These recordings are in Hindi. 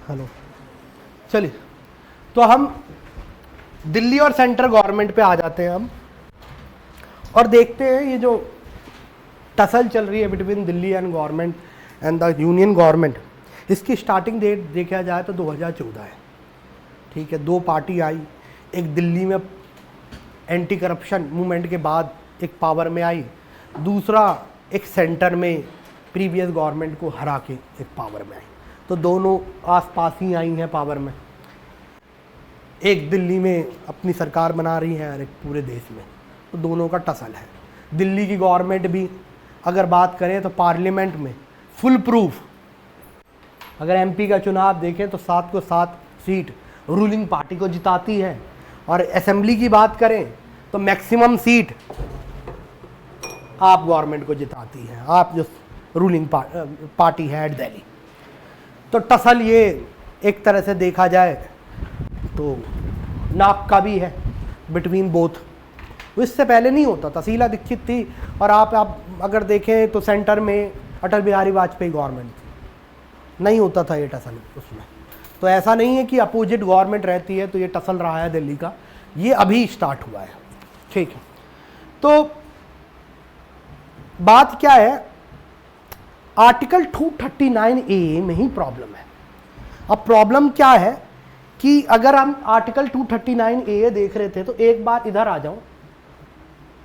हेलो, चलिए तो हम दिल्ली और सेंट्रल गवर्नमेंट पे आ जाते हैं हम, और देखते हैं ये जो टसल चल रही है between Delhi and government and the union government. इसकी स्टार्टिंग डेट देखा जाए तो 2014 है, ठीक है। दो पार्टी आई, एक दिल्ली में एंटी करप्शन मूवमेंट के बाद एक पावर में आई, दूसरा एक सेंटर में प्रीवियस गवर्नमेंट को हरा के एक पावर में आई। तो दोनों आसपास ही आई हैं पावर में, एक दिल्ली में अपनी सरकार बना रही है और एक पूरे देश में, तो दोनों का टसल है। दिल्ली की गवर्नमेंट भी अगर बात करें तो पार्लियामेंट में फुल प्रूफ, अगर एमपी का चुनाव देखें तो 7 को 7 सीट रूलिंग पार्टी को जिताती है, और असेंबली की बात करें तो मैक्सिमम सीट आप गवर्नमेंट को जिताती है, आप जो रूलिंग पार्टी है एट दिल्ली। तो टसल ये एक तरह से देखा जाए तो नाप का भी है बिटवीन बोथ। इससे पहले नहीं होता था, शीला दीक्षित थी, और आप अगर देखें तो सेंटर में अटल बिहारी वाजपेयी गवर्नमेंट थी, नहीं होता था ये टसल उसमें। तो ऐसा नहीं है कि अपोजिट गवर्नमेंट रहती है तो ये टसल रहा है दिल्ली का, ये अभी स्टार्ट हुआ है, ठीक है। तो बात क्या है, आर्टिकल 239A में ही प्रॉब्लम है। अब प्रॉब्लम क्या है कि अगर हम आर्टिकल 239A देख रहे थे तो एक बार इधर आ जाओ,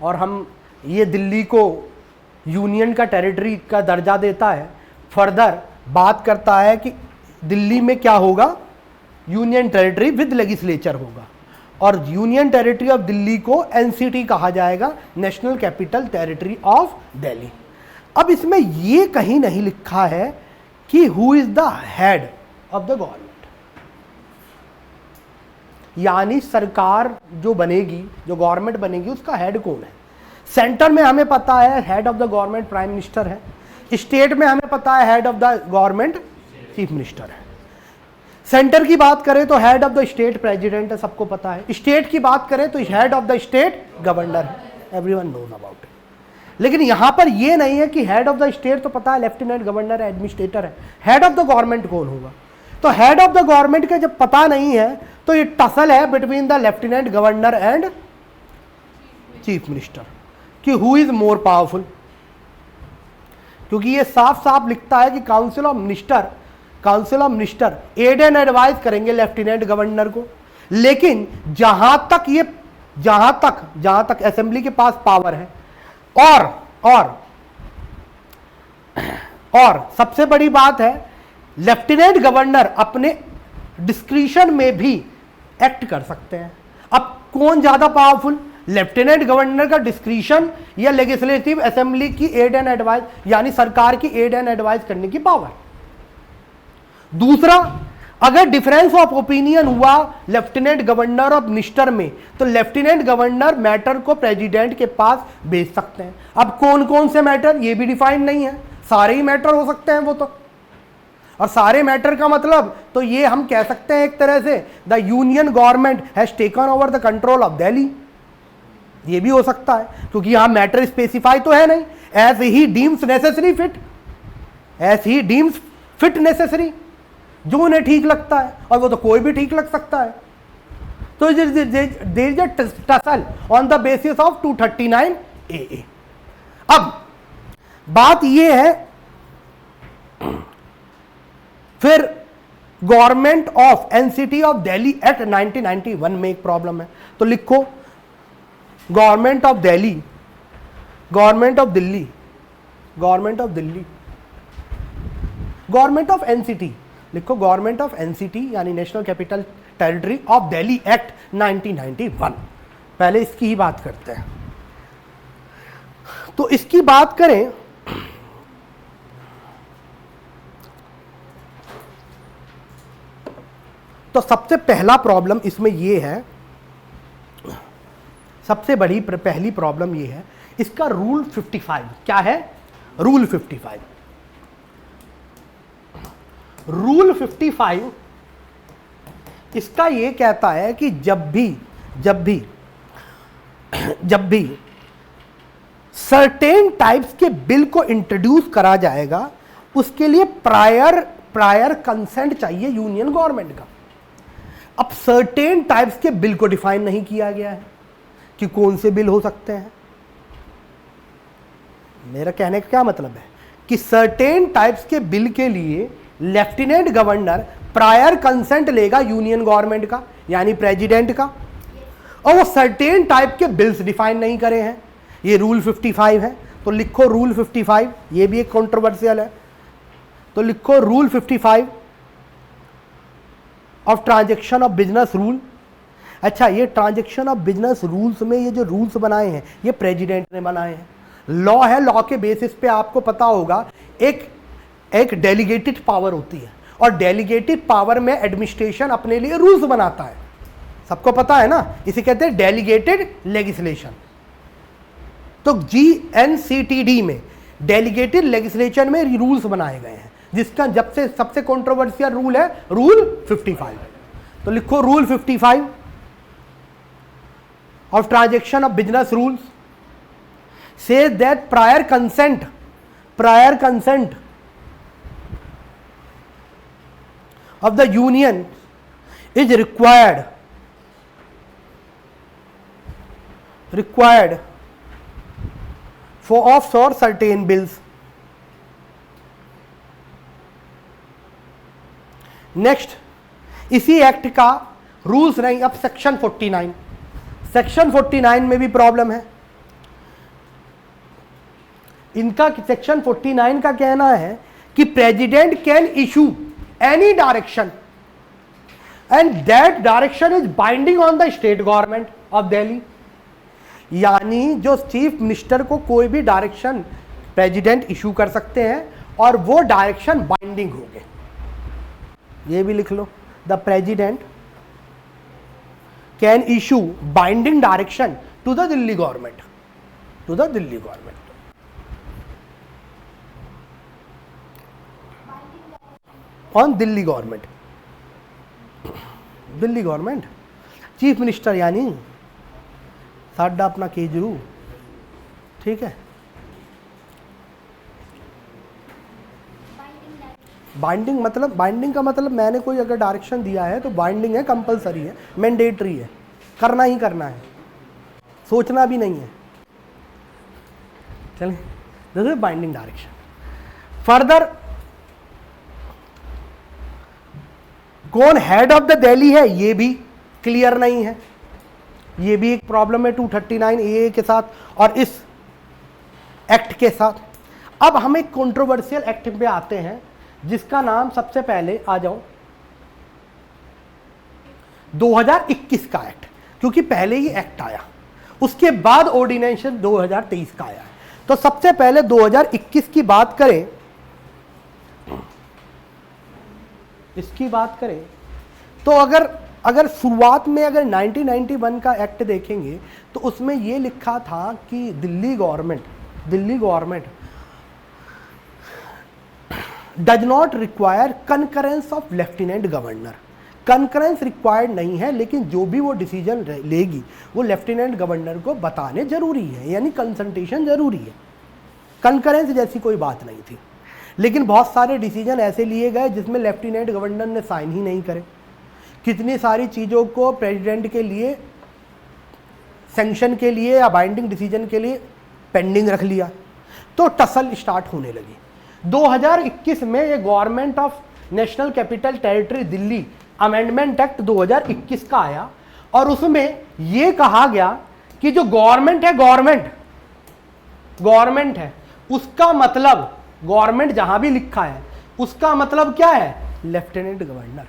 और हम ये दिल्ली को यूनियन का टेरिटरी का दर्जा देता है, फर्दर बात करता है कि दिल्ली में क्या होगा, यूनियन टेरिटरी विद लेजिस्लेचर होगा, और यूनियन टेरिटरी ऑफ दिल्ली को एनसीटी कहा जाएगा, national capital territory of Delhi. अब इसमें ये कहीं नहीं लिखा है कि who is the head of the government, यानी सरकार जो बनेगी, जो गवर्नमेंट बनेगी, उसका हेड कौन है। सेंटर में हमें पता है head of the government prime minister है, स्टेट में हमें पता है head of the government chief minister है। सेंटर की बात करें तो head of the state president है, सबको पता है। स्टेट की बात करें तो head of the state governor है, एवरीवन नोज अबाउट इट। लेकिन यहां पर यह नहीं है कि हेड ऑफ द स्टेट तो पता है लेफ्टिनेंट गवर्नर है, एडमिनिस्ट्रेटर है, हेड ऑफ द गवर्नमेंट कौन होगा। तो हेड ऑफ द गवर्नमेंट का जब पता नहीं है तो ये टसल है between the lieutenant governor and chief minister कि हु इज मोर पावरफुल, क्योंकि ये साफ साफ लिखता है कि council of minister aid and advice करेंगे लेफ्टिनेंट गवर्नर को। लेकिन जहां तक असेंबली के पास पावर है, और सबसे बड़ी बात है लेफ्टिनेंट गवर्नर अपने डिस्क्रिशन में भी एक्ट कर सकते हैं। अब कौन ज्यादा पावरफुल, लेफ्टिनेंट गवर्नर का डिस्क्रिशन या लेजिस्लेटिव असेंबली की एड एंड एडवाइस, यानी सरकार की एड एंड एडवाइस करने की पावर। दूसरा, अगर डिफरेंस ऑफ ओपिनियन हुआ लेफ्टिनेंट गवर्नर और मिनिस्टर में, तो लेफ्टिनेंट गवर्नर मैटर को प्रेसिडेंट के पास भेज सकते हैं। अब कौन कौन से मैटर ये भी डिफाइन नहीं है, सारे ही मैटर हो सकते हैं वो तो। और सारे मैटर का मतलब तो ये हम कह सकते हैं एक तरह से the union government has taken over the control of Delhi, ये भी हो सकता है, क्योंकि यहां मैटर स्पेसिफाई तो है नहीं। As he deems necessary fit necessary, जो उन्हें ठीक लगता है, और वो तो कोई भी ठीक लग सकता है। तो there is a tussle on the basis of 239AA। अब बात ये है, फिर government of NCT of Delhi act 1991 में एक प्रॉब्लम है। तो लिखो government of Delhi, government of Delhi, government of NCT, लिखो गवर्नमेंट ऑफ एनसीटी यानी national capital territory of Delhi act 1991। पहले इसकी ही बात करते हैं। तो इसकी बात करें तो सबसे पहला प्रॉब्लम इसमें यह है, सबसे बड़ी पहली प्रॉब्लम यह है इसका रूल 55। क्या है रूल 55? रूल 55 इसका यह कहता है कि जब भी सर्टेन टाइप्स के बिल को इंट्रोड्यूस करा जाएगा, उसके लिए प्रायर प्रायर कंसेंट चाहिए यूनियन गवर्नमेंट का। अब सर्टेन टाइप्स के बिल को डिफाइन नहीं किया गया है कि कौन से बिल हो सकते हैं। मेरा कहने का क्या मतलब है कि सर्टेन टाइप्स के बिल के लिए लेफ्टिनेंट गवर्नर प्रायर कंसेंट लेगा यूनियन गवर्नमेंट का, यानी प्रेसिडेंट का, और वो सर्टेन टाइप के बिल्स डिफाइन नहीं करे हैं। ये रूल 55 है, तो लिखो रूल 55। ये भी एक कंट्रोवर्शियल है, तो लिखो rule 55 of transaction of business rule. अच्छा, ये ट्रांजैक्शन ऑफ बिजनेस रूल्स में ये जो रूल्स बनाए हैं ये प्रेसिडेंट ने बनाए हैं। लॉ है, लॉ के बेसिस पे आपको पता होगा एक डेलीगेटेड पावर होती है, और डेलीगेटेड पावर में एडमिनिस्ट्रेशन अपने लिए रूल्स बनाता है, सबको पता है ना, इसे कहते हैं डेलीगेटेड लेजिस्लेशन। तो GNCTD में डेलीगेटेड लेजिस्लेशन में रूल्स बनाए गए हैं, जिसका जब से सबसे कंट्रोवर्शियल रूल है रूल 55। तो लिखो rule 55 of transaction of business rules says that prior consent of the union is required for offshore certain bills. Next, इसी एक्ट का रूल्स नहीं। अब सेक्शन 49 में भी प्रॉब्लम है इनका। सेक्शन 49 का कहना है कि president can issue any direction and that direction is binding on the state government of Delhi. यानी जो चीफ मिनिस्टर को कोई भी डायरेक्शन प्रेसिडेंट इशू कर सकते हैं और वो डायरेक्शन बाइंडिंग होंगे। ये भी लिख लो, the president can issue binding direction to the Delhi government, on Delhi government. Chief minister यानी साडा अपना केजरू, ठीक है। बाइंडिंग का मतलब मैंने कोई अगर डायरेक्शन दिया है तो बाइंडिंग है, कंपलसरी है, मैंडेटरी है, करना ही करना है, सोचना भी नहीं है। चलें, this is binding direction. Further कौन हेड ऑफ द दिल्ली है ये भी क्लियर नहीं है, ये भी एक प्रॉब्लम है 239A के साथ और इस एक्ट के साथ। अब हम एक कंट्रोवर्शियल एक्ट पे आते हैं जिसका नाम सबसे पहले आ जाओ 2021 का एक्ट, क्योंकि पहले ही एक्ट आया उसके बाद ऑर्डिनेंस 2023 का आया है। तो सबसे पहले 2021 की बात करें, इसकी बात करें तो अगर शुरुआत में अगर 1991 का एक्ट देखेंगे तो उसमें ये लिखा था कि Delhi government does not require concurrence of lieutenant governor. Concurrence required नहीं है, लेकिन जो भी वो डिसीजन लेगी वो लेफ्टिनेंट गवर्नर को बताने जरूरी है, यानी कंसल्टेशन जरूरी है। कंकरेंस जैसी कोई बात नहीं थी, लेकिन बहुत सारे डिसीजन ऐसे लिए गए जिसमें लेफ्टिनेंट गवर्नर ने साइन ही नहीं करे। कितनी सारी चीज़ों को प्रेसिडेंट के लिए सैंक्शन के लिए या बाइंडिंग डिसीजन के लिए पेंडिंग रख लिया, तो टसल स्टार्ट होने लगी। 2021 में ये government of national capital territory Delhi amendment act 2021 का आया और उसमें ये कहा गया कि जो गवर्नमेंट है उसका मतलब, गवर्नमेंट जहां भी लिखा है उसका मतलब क्या है, लेफ्टिनेंट गवर्नर।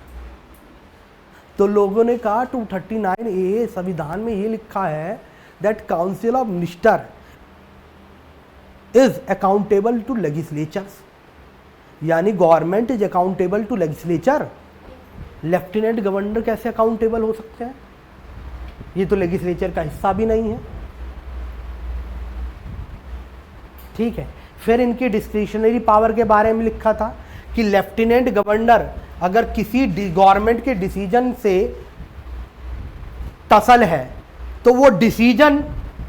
तो लोगों ने कहा 239A संविधान में ये लिखा है that council of minister is accountable to legislatures, यानी government is accountable to legislature. Lieutenant governor कैसे अकाउंटेबल हो सकते हैं, ये तो लेजिस्लेचर का हिस्सा भी नहीं है, ठीक है। फिर इनकी डिस्क्रिशनरी पावर के बारे में लिखा था कि लेफ्टिनेंट गवर्नर अगर किसी गवर्नमेंट के डिसीजन से टसल है तो वो डिसीजन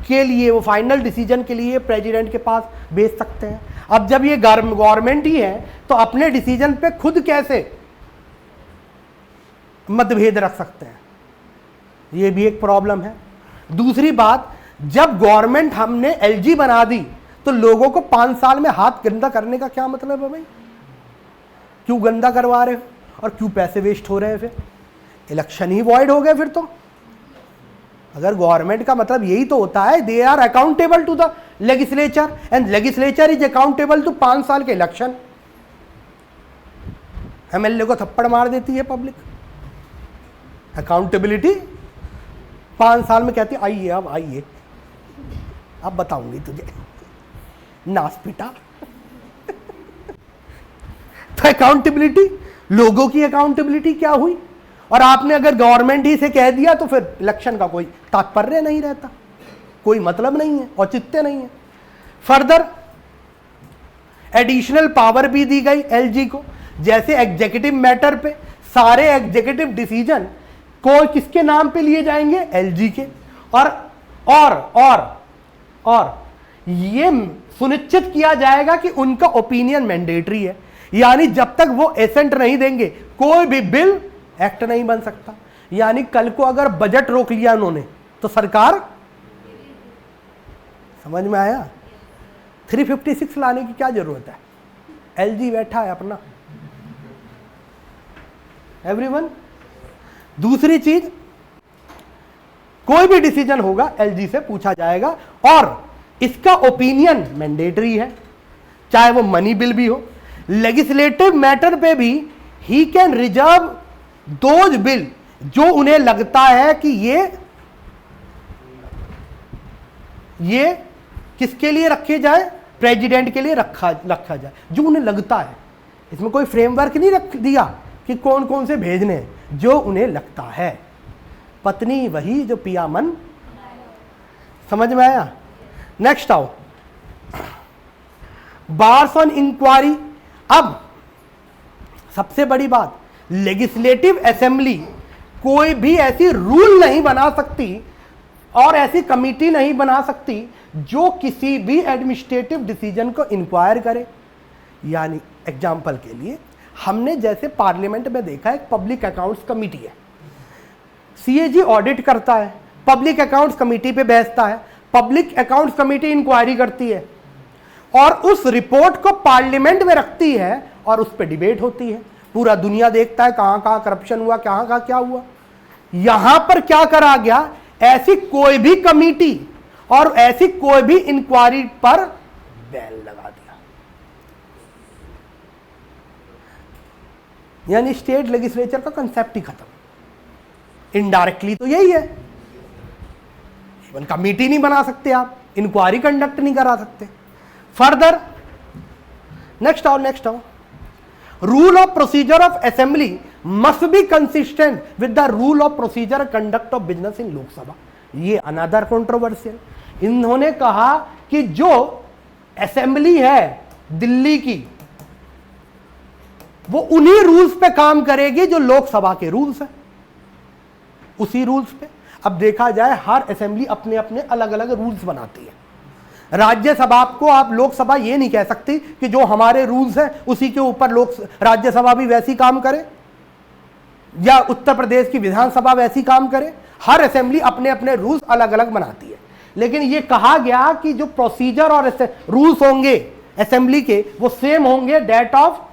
के लिए, वो फाइनल डिसीजन के लिए प्रेसिडेंट के पास भेज सकते हैं। अब जब ये गवर्नमेंट ही है तो अपने डिसीजन पे खुद कैसे मतभेद रख सकते हैं, ये भी एक प्रॉब्लम है। दूसरी बात, जब गवर्नमेंट हमने एलजी बना दी तो लोगों को 5 साल में हाथ गंदा करने का क्या मतलब है भाई? क्यों गंदा करवा रहे हो और क्यों पैसे वेस्ट हो रहे हैं? फिर इलेक्शन ही वॉइड हो गए फिर तो। अगर गवर्नमेंट का मतलब यही तो होता है, they are accountable to the legislature and legislature is accountable to 5 साल के इलेक्शन। एमएलए को थप्पड़ मार देती है पब्लिक, अकाउंटेबिलिटी 5 साल में कहती है आइए अब आइए, अब बताऊंगी तुझे नास पिटा। तो अकाउंटेबिलिटी, लोगों की अकाउंटेबिलिटी क्या हुई? और आपने अगर गवर्नमेंट ही से कह दिया तो फिर इलेक्शन का कोई तात्पर्य नहीं रहता, कोई मतलब नहीं है, औचित्य नहीं है। फर्दर एडिशनल पावर भी दी गई एलजी को, जैसे एग्जीक्यूटिव मैटर पे सारे एग्जीक्यूटिव डिसीजन को किसके नाम पे लिए जाएंगे? एलजी के। और ये सुनिश्चित किया जाएगा कि उनका ओपिनियन मैंडेटरी है, यानी जब तक वो एसेंट नहीं देंगे कोई भी बिल एक्ट नहीं बन सकता। यानी कल को अगर बजट रोक लिया उन्होंने तो सरकार, समझ में आया? 356 लाने की क्या जरूरत है? एलजी बैठा है अपना, एवरीवन। दूसरी चीज, कोई भी डिसीजन होगा एलजी से पूछा जाएगा और इसका ओपिनियन मैंडेटरी है, चाहे वो मनी बिल भी हो। लेजिस्लेटिव मैटर पे भी he can reserve those bill जो उन्हें लगता है कि ये किसके लिए रखे जाए? प्रेसिडेंट के लिए रखा जाए, जो उन्हें लगता है। इसमें कोई फ्रेमवर्क नहीं रख दिया कि कौन कौन से भेजने हैं, जो उन्हें लगता है। पत्नी वही जो पिया मन। समझ में आया? नेक्स्ट आओ, बार्स ऑन इंक्वायरी। अब सबसे बड़ी बात, लेजिस्लेटिव असेंबली कोई भी ऐसी रूल नहीं बना सकती और ऐसी कमिटी नहीं बना सकती जो किसी भी एडमिनिस्ट्रेटिव डिसीजन को इंक्वायर करे। यानी एग्जाम्पल के लिए हमने जैसे पार्लियामेंट में देखा, एक पब्लिक अकाउंट्स कमिटी है, सीएजी ऑडिट करता है, पब्लिक अकाउंट्स कमिटी पे बैठता है, पब्लिक अकाउंट्स कमिटी इंक्वायरी करती है और उस रिपोर्ट को पार्लियामेंट में रखती है और उस पर डिबेट होती है। पूरा दुनिया देखता है कहां कहां करप्शन हुआ, कहां कहां क्या हुआ। यहां पर क्या करा गया? ऐसी कोई भी कमिटी और ऐसी कोई भी इंक्वायरी पर बैन लगा दिया। यानी स्टेट लेजिस्लेचर का कंसेप्ट ही खत्म। इनडायरेक्टली तो यही है, इवन कमिटी नहीं बना सकते आप, इंक्वायरी कंडक्ट नहीं करा सकते। फर्दर नेक्स्ट आओ, rule of procedure of assembly must be consistent with the rule of procedure conduct of business in Lok Sabha. ये अनदर कंट्रोवर्शियल। इन्होंने कहा कि जो असेंबली है दिल्ली की, वो उन्हीं रूल्स पे काम करेगी जो लोकसभा के रूल्स हैं, उसी रूल्स पे। अब देखा जाए, हर असेंबली अपने अपने अलग अलग रूल्स बनाती है। राज्यसभा को आप लोकसभा ये नहीं कह सकती कि जो हमारे रूल्स हैं उसी के ऊपर राज्यसभा भी वैसी काम करे, या उत्तर प्रदेश की विधानसभा वैसी काम करे। हर असेंबली अपने अपने रूल्स अलग अलग बनाती है। लेकिन ये कहा गया कि जो प्रोसीजर और रूल्स होंगे असेंबली के, वो सेम होंगे date of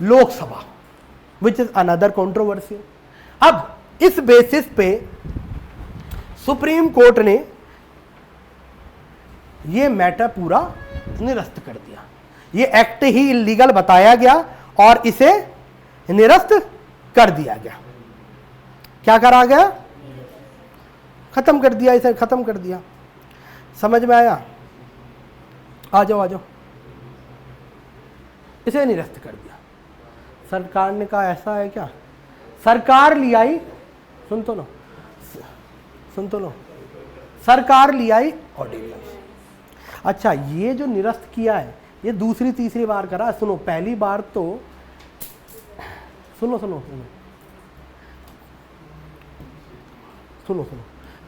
Lok Sabha, which is another controversy. अब इस बेसिस पे सुप्रीम कोर्ट ने ये मैटर पूरा निरस्त कर दिया। ये एक्ट ही इलीगल बताया गया और इसे निरस्त कर दिया गया। क्या करा गया? खत्म कर दिया, इसे खत्म कर दिया। समझ में आया? आ जाओ, इसे निरस्त कर दिया। सरकार ने कहा ऐसा है क्या? सरकार ले आई, सुन तो लो, सरकार ले आई ऑर्डिनेंस। अच्छा, ये जो निरस्त किया है ये दूसरी तीसरी बार करा। सुनो, पहली बार तो सुनो,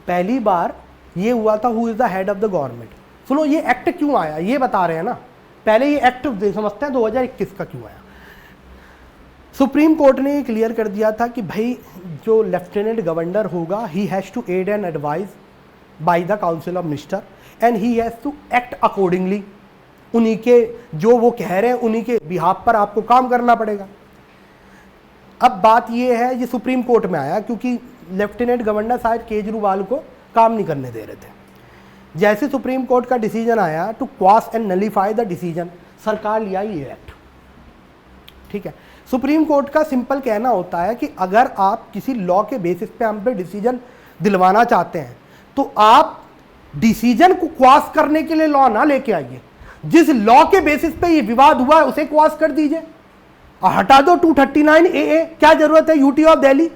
पहली बार ये हुआ था who is the head of the government. सुनो, ये एक्ट क्यों आया ये बता रहे हैं ना। पहले ये एक्ट समझते हैं 2021 का क्यों आया। सुप्रीम कोर्ट ने क्लियर कर दिया था कि भाई जो लेफ्टिनेंट गवर्नर होगा he has to aid and advise by the council of minister and he has to act accordingly. उन्हीं के जो वो कह रहे हैं उन्हीं के बिहाफ पर आपको काम करना पड़ेगा। अब बात ये है, ये सुप्रीम कोर्ट में आया क्योंकि लेफ्टिनेंट गवर्नर शायद केजरीवाल को काम नहीं करने दे रहे थे। जैसे सुप्रीम कोर्ट का डिसीजन आया to quash and nullify the decision, सरकार लिया ये एक्ट। ठीक है, सुप्रीम कोर्ट का सिंपल कहना होता है कि अगर आप किसी लॉ के बेसिस पे हम पे डिसीजन दिलवाना चाहते हैं तो आप डिसीजन को क्वाश करने के लिए लॉ ना लेके आइए, जिस लॉ के बेसिस पे ये विवाद हुआ है उसे क्वाश कर दीजिए और हटा दो 239 AA। क्या जरूरत है यूटी ऑफ दिल्ली?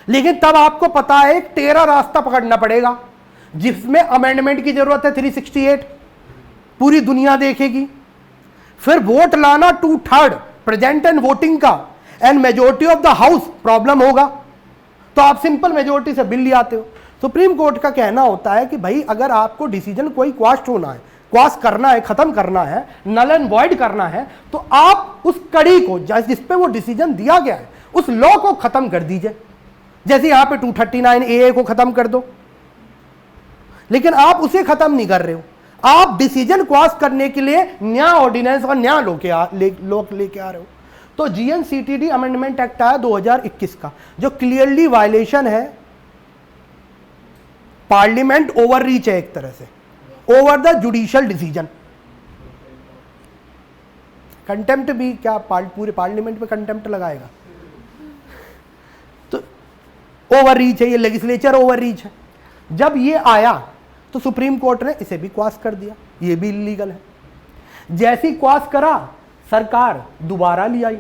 लेकिन तब आपको पता है एक टेढ़ा रास्ता पकड़ना पड़ेगा जिसमें अमेंडमेंट की जरूरत है 368, पूरी दुनिया देखेगी। फिर वोट लाना 2/3 प्रेजेंट एंड वोटिंग का and majority of the house problem होगा, तो आप सिंपल मेजोरिटी से बिल ले आते हो। सुप्रीम कोर्ट का कहना होता है कि भाई अगर आपको डिसीजन कोई क्वाश होना है, क्वाश करना है, खत्म करना है, नल एंड वॉइड करना है, तो आप उस कड़ी को जिस पे वो डिसीजन दिया गया है उस लॉ को खत्म कर दीजिए। जैसे यहां पे 239 AA को खत्म कर दो, लेकिन आप उसे खत्म नहीं कर रहे हो, आप डिसीजन क्वाश करने के लिए नया ऑर्डिनेंस और नया लॉ लेके आ रहे हो। तो GNCTD अमेंडमेंट एक्ट आया 2021 का, जो क्लियरली वायलेशन है, पार्लियामेंट ओवर रीच है एक तरह से, over the judicial decision. Contempt भी क्या पूरे पार्लियामेंट में कंटेम्प्ट लगाएगा? तो ओवर रीच है, ये लेजिस्लेचर ओवर रीच है। जब ये आया तो सुप्रीम कोर्ट ने इसे भी क्वाश कर दिया, ये भी इलीगल है। जैसी क्वाश करा सरकार दोबारा ले आई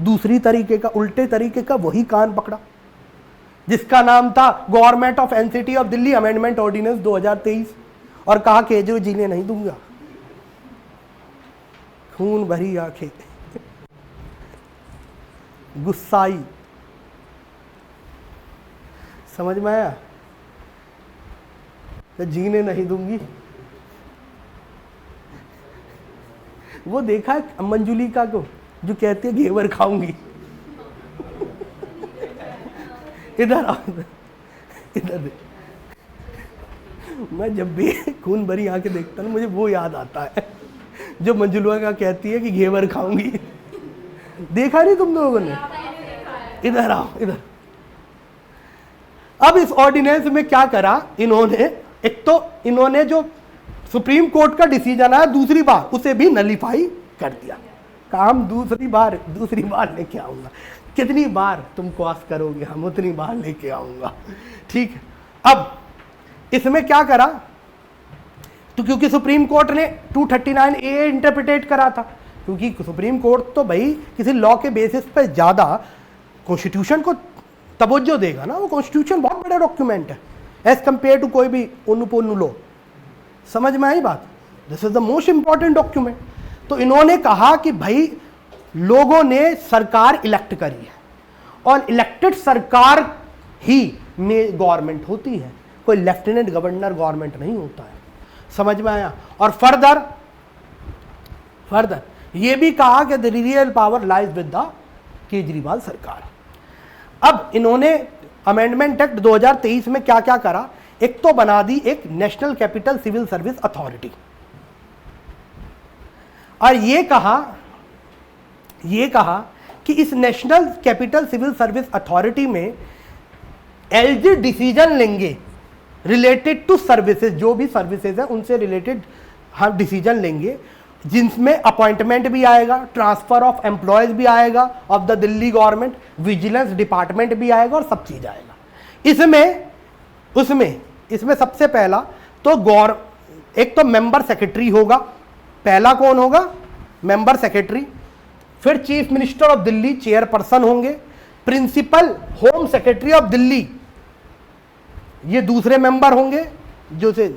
दूसरी तरीके का, उल्टे तरीके का वही कान पकड़ा, जिसका नाम था government of NCT of Delhi amendment ordinance 2023, और कहा केजरीवाल जी ने नहीं दूंगा। खून भरी आंखें, गुस्साई, समझ में आया? तो जीने नहीं दूंगी। वो देखा है मंजुलिका को जो कहती है घेवर खाऊंगी। इधर आओ, इधर। मैं जब भी खून भरी आंखें देखता हूँ मुझे वो याद आता है जो मंजुलिका कहती है कि घेवर खाऊंगी। देखा नहीं तुम लोगों ने? इधर आओ, इधर। अब इस ऑर्डिनेंस में क्या करा इन्होंने, एक तो इन्होंने जो सुप्रीम कोर्ट का डिसीजन आया दूसरी बार उसे भी नलीफाई कर दिया। काम दूसरी बार लेके आऊंगा, कितनी बार तुम क्वाश करोगे हम उतनी बार लेके आऊंगा। ठीक है, अब इसमें क्या करा, तो क्योंकि सुप्रीम कोर्ट ने 239 AA इंटरप्रिटेट करा था, क्योंकि सुप्रीम कोर्ट तो भाई किसी लॉ के बेसिस पर ज्यादा कॉन्स्टिट्यूशन को तवज्जो देगा ना। वो कॉन्स्टिट्यूशन बहुत बड़ा डॉक्यूमेंट है एज कंपेयर टू कोई भी उन्नु लॉ। समझ में आई बात? This is the most important document. तो इन्होंने कहा कि भाई लोगों ने सरकार इलेक्ट करी है और इलेक्टेड सरकार ही में गवर्नमेंट होती है, कोई लेफ्टिनेंट गवर्नर गवर्नमेंट नहीं होता है। समझ में आया? और फर्दर ये भी कहा कि the real power lies with the Kejriwal सरकार। अब इन्होंने अमेंडमेंट एक्ट 2023 में क्या क्या करा, एक तो बना दी एक national capital civil service authority, और ये कहा कि इस national capital civil service authority में एलजी डिसीजन लेंगे रिलेटेड टू सर्विसेज, जो भी सर्विसेज है उनसे रिलेटेड हम डिसीजन लेंगे, जिसमें अपॉइंटमेंट भी आएगा, ट्रांसफर ऑफ एम्प्लॉयज भी आएगा of the Delhi government, vigilance department भी आएगा और सब चीज आएगा इसमें सबसे पहला तो एक तो मेंबर सेक्रेटरी होगा। पहला कौन होगा? Member secretary. फिर chief minister of Delhi chairperson होंगे। Principal home secretary of Delhi ये दूसरे मेंबर होंगे, जो से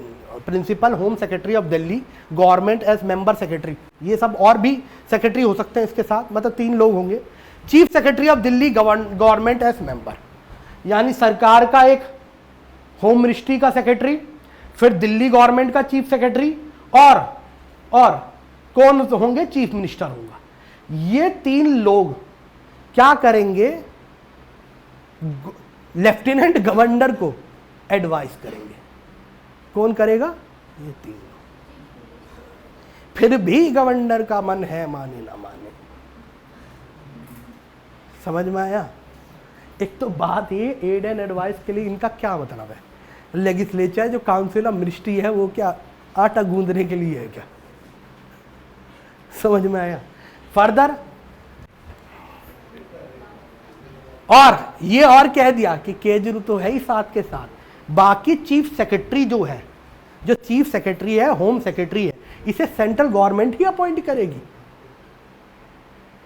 principal home secretary of Delhi, government as member secretary. ये सब और भी सेक्रेटरी हो सकते हैं इसके साथ, मतलब 3 लोग होंगे। Chief secretary of Delhi government as member, यानी सरकार का एक होम मिनिस्ट्री का सेक्रेटरी, फिर दिल्ली गवर्नमेंट का चीफ सेक्रेटरी और कौन होंगे? चीफ मिनिस्टर होगा। ये 3 लोग क्या करेंगे? लेफ्टिनेंट गवर्नर को एडवाइस करेंगे। कौन करेगा? ये 3 लोग। फिर भी गवर्नर का मन है, माने ना माने। समझ में आया? एक तो बात ये, एड एंड एडवाइस के लिए इनका क्या मतलब है? लेजिस्लेचर जो काउंसिल ऑफ मिनिस्ट्री है वो क्या आटा गूंदने के लिए है क्या? समझ में आया? फर्दर और ये और कह दिया कि केजरीवाल तो है ही साथ के साथ, बाकी चीफ सेक्रेटरी जो है, जो चीफ सेक्रेटरी है, होम सेक्रेटरी है, इसे सेंट्रल गवर्नमेंट ही अपॉइंट करेगी।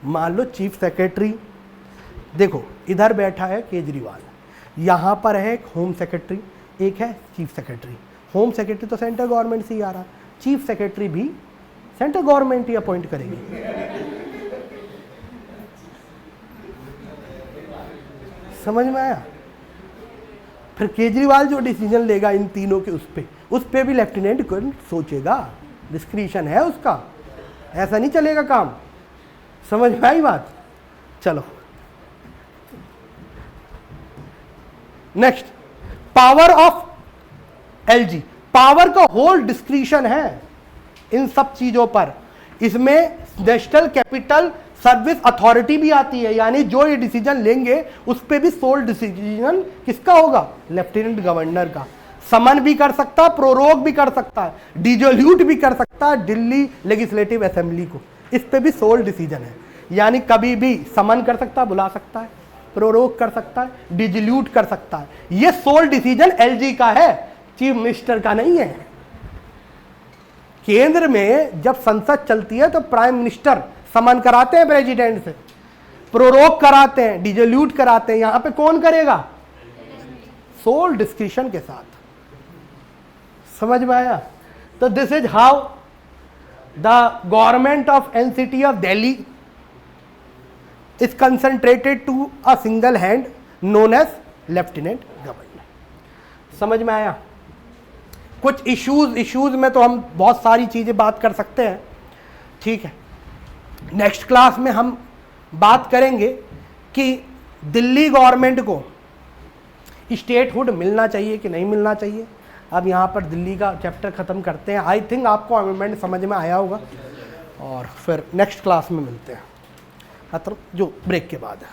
मान लो चीफ सेक्रेटरी, देखो इधर बैठा है केजरीवाल, यहां पर है एक होम सेक्रेटरी, एक है चीफ सेक्रेटरी। होम सेक्रेटरी तो सेंट्रल गवर्नमेंट से ही आ रहा, चीफ सेक्रेटरी भी सेंट्रल गवर्नमेंट ही अपॉइंट करेगी। समझ में आया? फिर केजरीवाल जो डिसीजन लेगा इन तीनों के उस पे भी लेफ्टिनेंट को सोचेगा, डिस्क्रिशन है उसका, ऐसा नहीं चलेगा काम। समझ में आई बात? चलो next, power of LG. Power का होल डिस्क्रिशन है इन सब चीजों पर। इसमें नेशनल कैपिटल सर्विस अथॉरिटी भी आती है, यानी जो ये डिसीजन लेंगे उस पे भी सोल डिसीजन किसका होगा? लेफ्टिनेंट गवर्नर का। समन भी कर सकता है, प्रोरोग भी कर सकता है, डिजोल्यूट भी कर सकता है दिल्ली लेजिस्लेटिव असेंबली को, इस पे भी सोल डिसीजन है। यानी कभी भी समन कर सकता है, बुला सकता है, प्रोरोग कर सकता है, डिजोल्यूट कर सकता है। ये सोल डिसीजन एलजी का है, चीफ मिनिस्टर का नहीं है। केंद्र में जब संसद चलती है तो प्राइम मिनिस्टर समन कराते हैं प्रेसिडेंट से, प्रोरोग कराते हैं, डिजोल्यूट कराते हैं। यहां पे कौन करेगा? सोल डिस्क्रिशन के साथ। समझ में आया? तो this is how the government of NCT of Delhi is concentrated to a single hand known as lieutenant governor. समझ में आया? कुछ इश्यूज में तो हम बहुत सारी चीजें बात कर सकते हैं, ठीक है। नेक्स्ट क्लास में हम बात करेंगे कि दिल्ली गवर्नमेंट को स्टेटहुड मिलना चाहिए कि नहीं मिलना चाहिए। अब यहाँ पर दिल्ली का चैप्टर ख़त्म करते हैं। आई थिंक आपको अमेंडमेंट समझ में आया होगा, और फिर नेक्स्ट क्लास में मिलते हैं, मतलब जो ब्रेक के बाद है।